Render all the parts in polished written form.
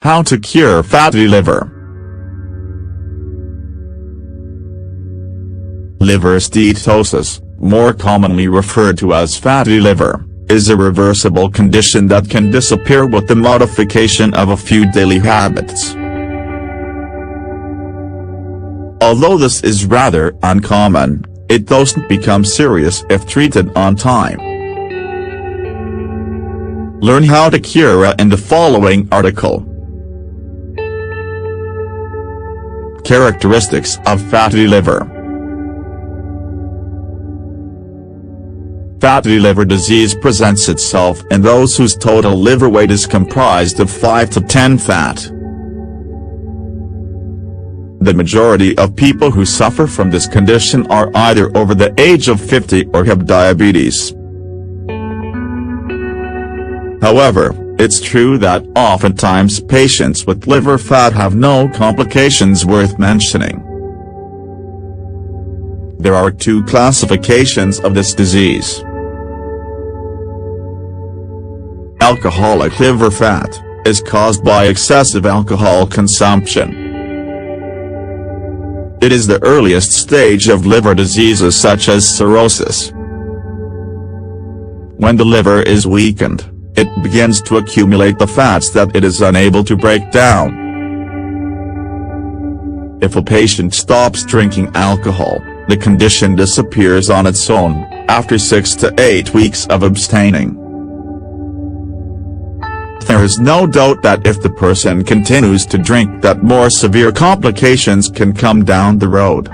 How to cure fatty liver. Liver steatosis, more commonly referred to as fatty liver, is a reversible condition that can disappear with the modification of a few daily habits. Although this is rather uncommon, it doesn't become serious if treated on time. Learn how to cure it in the following article. Characteristics of fatty liver. Fatty liver disease presents itself in those whose total liver weight is comprised of 5 to 10 fat. The majority of people who suffer from this condition are either over the age of 50 or have diabetes. However, it's true that oftentimes patients with liver fat have no complications worth mentioning. There are two classifications of this disease. Alcoholic liver fat is caused by excessive alcohol consumption. It is the earliest stage of liver diseases such as cirrhosis. When the liver is weakened, it begins to accumulate the fats that it is unable to break down. If a patient stops drinking alcohol, the condition disappears on its own, after 6 to 8 weeks of abstaining. There is no doubt that if the person continues to drink, that more severe complications can come down the road.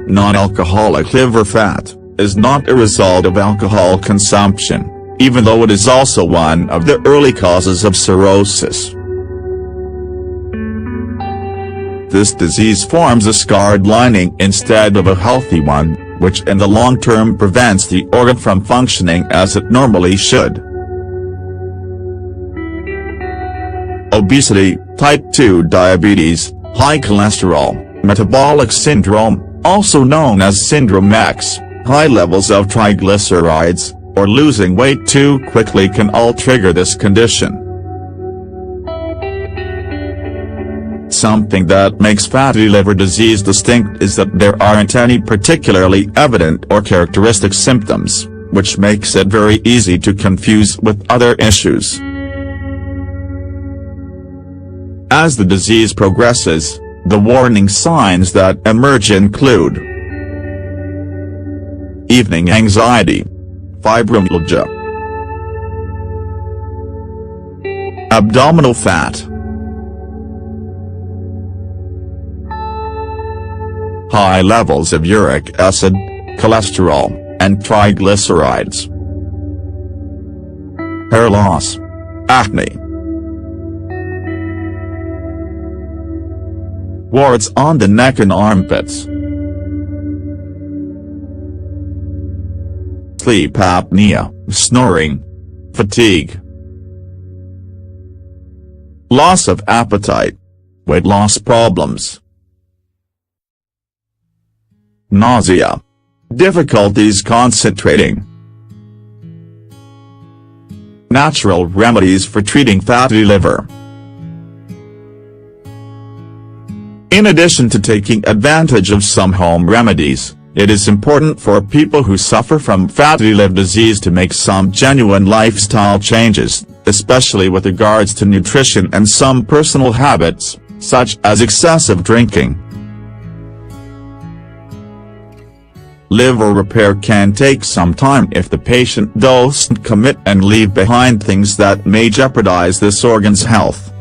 Non-alcoholic liver fat is not a result of alcohol consumption, even though it is also one of the early causes of cirrhosis. This disease forms a scarred lining instead of a healthy one, which in the long term prevents the organ from functioning as it normally should. Obesity, type 2 diabetes, high cholesterol, metabolic syndrome, also known as Syndrome X, high levels of triglycerides, or losing weight too quickly can all trigger this condition. Something that makes fatty liver disease distinct is that there aren't any particularly evident or characteristic symptoms, which makes it very easy to confuse with other issues. As the disease progresses, the warning signs that emerge include evening anxiety, fibromyalgia, abdominal fat, high levels of uric acid, cholesterol, and triglycerides, hair loss, acne, warts on the neck and armpits, sleep apnea, snoring, fatigue, loss of appetite, weight loss problems, nausea, difficulties concentrating. Natural remedies for treating fatty liver. In addition to taking advantage of some home remedies, it is important for people who suffer from fatty liver disease to make some genuine lifestyle changes, especially with regards to nutrition and some personal habits, such as excessive drinking. Liver repair can take some time if the patient doesn't commit and leave behind things that may jeopardize this organ's health.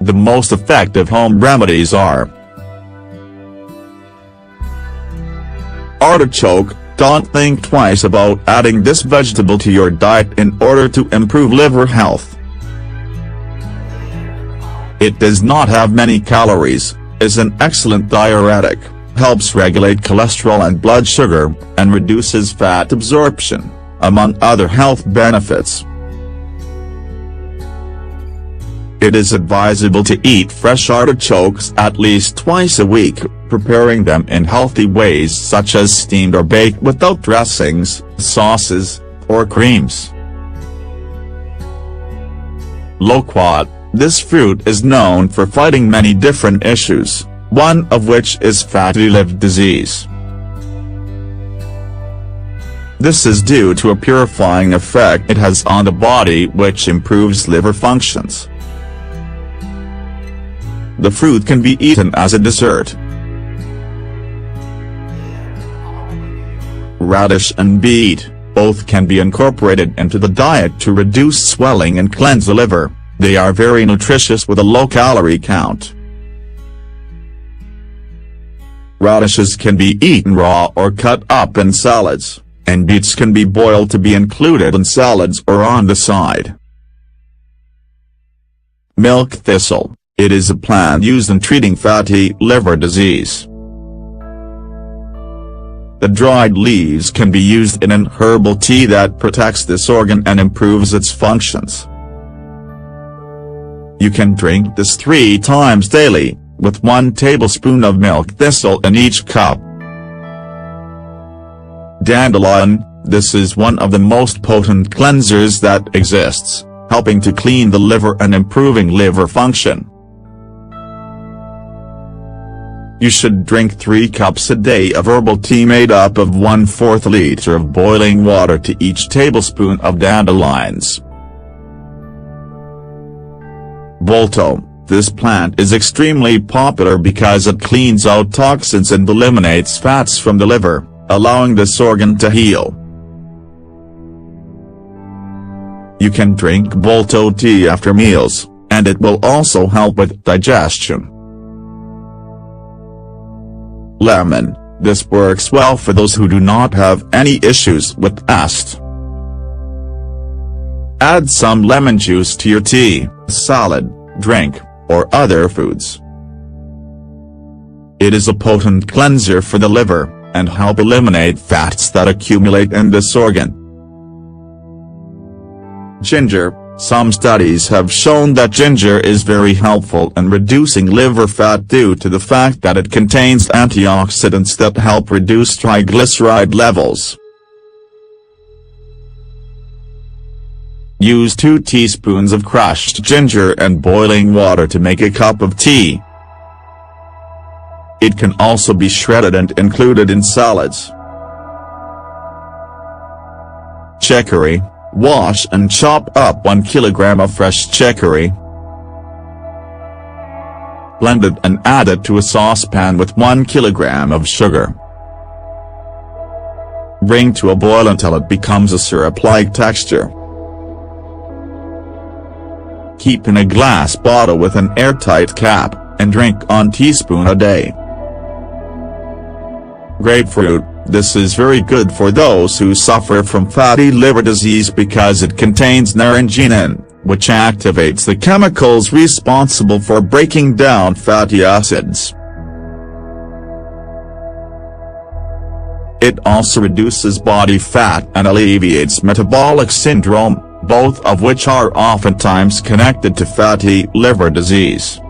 The most effective home remedies are artichoke. Don't think twice about adding this vegetable to your diet in order to improve liver health. It does not have many calories, is an excellent diuretic, helps regulate cholesterol and blood sugar, and reduces fat absorption, among other health benefits. It is advisable to eat fresh artichokes at least twice a week, preparing them in healthy ways such as steamed or baked without dressings, sauces, or creams. Loquat, this fruit is known for fighting many different issues, one of which is fatty liver disease. This is due to a purifying effect it has on the body which improves liver functions. The fruit can be eaten as a dessert. Radish and beet, both can be incorporated into the diet to reduce swelling and cleanse the liver. They are very nutritious with a low calorie count. Radishes can be eaten raw or cut up in salads, and beets can be boiled to be included in salads or on the side. Milk thistle, it is a plant used in treating fatty liver disease. The dried leaves can be used in an herbal tea that protects this organ and improves its functions. You can drink this 3 times daily, with 1 tablespoon of milk thistle in each cup. Dandelion, this is one of the most potent cleansers that exists, helping to clean the liver and improving liver function. You should drink 3 cups a day of herbal tea made up of 1/4 liter of boiling water to each tablespoon of dandelions. Bolto, this plant is extremely popular because it cleans out toxins and eliminates fats from the liver, allowing this organ to heal. You can drink Bolto tea after meals, and it will also help with digestion. Lemon, this works well for those who do not have any issues with acid. Add some lemon juice to your tea, salad, drink, or other foods. It is a potent cleanser for the liver, and help eliminate fats that accumulate in this organ. Ginger, some studies have shown that ginger is very helpful in reducing liver fat due to the fact that it contains antioxidants that help reduce triglyceride levels. Use 2 teaspoons of crushed ginger and boiling water to make a cup of tea. It can also be shredded and included in salads. Chicory, wash and chop up 1 kilogram of fresh chicory. Blend it and add it to a saucepan with 1 kilogram of sugar. Bring to a boil until it becomes a syrup-like texture. Keep in a glass bottle with an airtight cap, and drink 1 teaspoon a day. Grapefruit, this is very good for those who suffer from fatty liver disease because it contains naringenin, which activates the chemicals responsible for breaking down fatty acids. It also reduces body fat and alleviates metabolic syndrome, both of which are oftentimes connected to fatty liver disease.